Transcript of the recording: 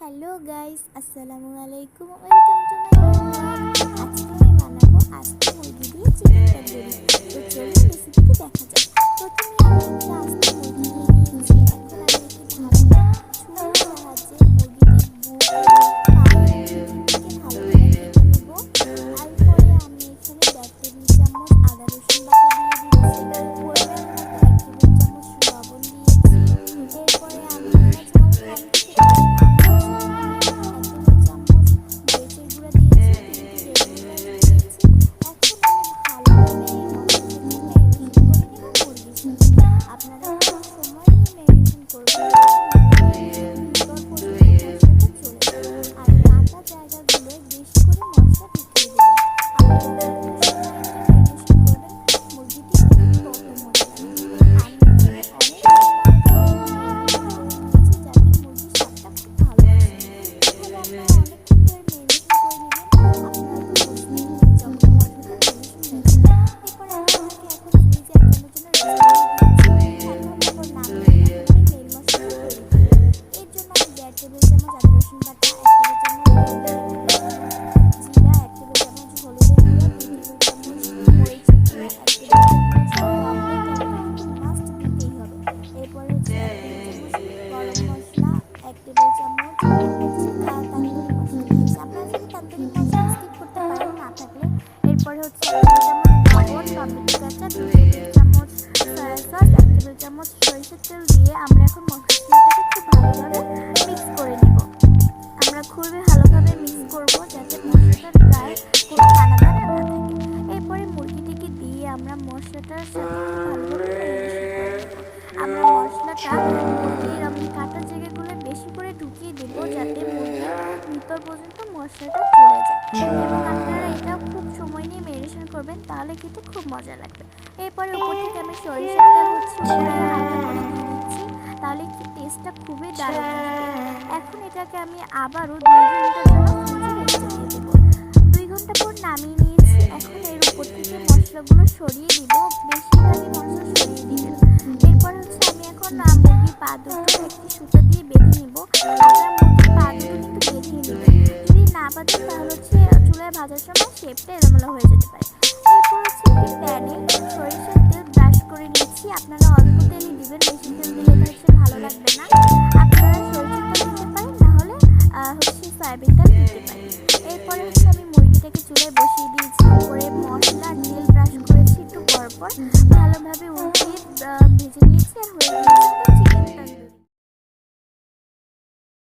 Hello guys, আসসালামু আলাইকুম। Welcome to my blog. আজকে আমি বানাবো আস্ত মুরগি দিয়ে চিকেন তন্দুরি। তো চলুন রেসিপিটি দেখা যাক। প্রথমে আমি একটা আস্ত মুরগি নিয়ে নিয়েছি। এখন আমি একটি ধারালো ছুরির সাহায্যে মুরগিটির বুক এবং পায়ের থেকে ভালো করে কেটে নেব। আর পরে আমি এখানে 1.5 টেবিল চামচ আদা রসুন বাটা দিয়ে দিচ্ছি। পরিমাণ মতো 1 টেবিল চামচ লবণ দিয়েছি। এরপরে আমি ঝাল কম চামচ সরিষার তেল দিয়ে আমরা এখন মশলাটাকে খুব ভালোভাবে মিক্স করে নেব। আমরা খুবই ভালোভাবে মিক্স করব যাতে মশলাটার গায়ে কোনো দানা দানা না থাকে। এরপরে মুরগিটিকে দিয়ে আমরা মশলাটার সাথে খুব ভালোভাবে আমরা মশলাটা মুরগির কাটা জায়গাগুলো বেশি করে ঢুকিয়ে দেবো যাতে মুরগির ভিতর পর্যন্ত মশলাটা চলে যায়। এবং আপনারা এটা খুব সময় নিয়ে ম্যারিনেশন করবেন, তাহলে কিন্তু খুব মজা লাগবে। এরপরে উপর থেকে আমি সরিষার তেল হালকা করে দিয়ে দিচ্ছি, তাহলে টেস্টটা খুবই দারুণ আসবে। এখন এটাকে আমি আবারও 2 ঘন্টার জন্য ফ্রিজে রেখে দিয়ে দেবো। 2 ঘন্টা পর নামিয়ে নিয়েছি। এখন এর উপর থেকে মশলাগুলো সরিয়ে দিব, বেশিরভাগই মশলা সরিয়ে দিবেন। এরপর আমি এখন মুরগির পা দুটো একটি সুতো দিয়ে বেঁধে নিব। আপনারা মুরগির পা দুটো কিন্তু বেঁধে নেবেন, যদি না বাঁধেন তাহলে চুলায় ভাজার সময় শেপটা এলোমেলো হয়ে যেতে পারে। এরপর একটি প্যানে সরিষার তেল ব্রাশ করে নিচ্ছি। আপনারা অল্প তেলই দিবেন, বেশি তেল দিলে ভালো লাগবে না। আপনারা সরিষার তেল দিতে পারেন, নাহলে সয়াবিন তেল দিতে পারেন। এরপরে আমি মুরগিটাকে চুলায়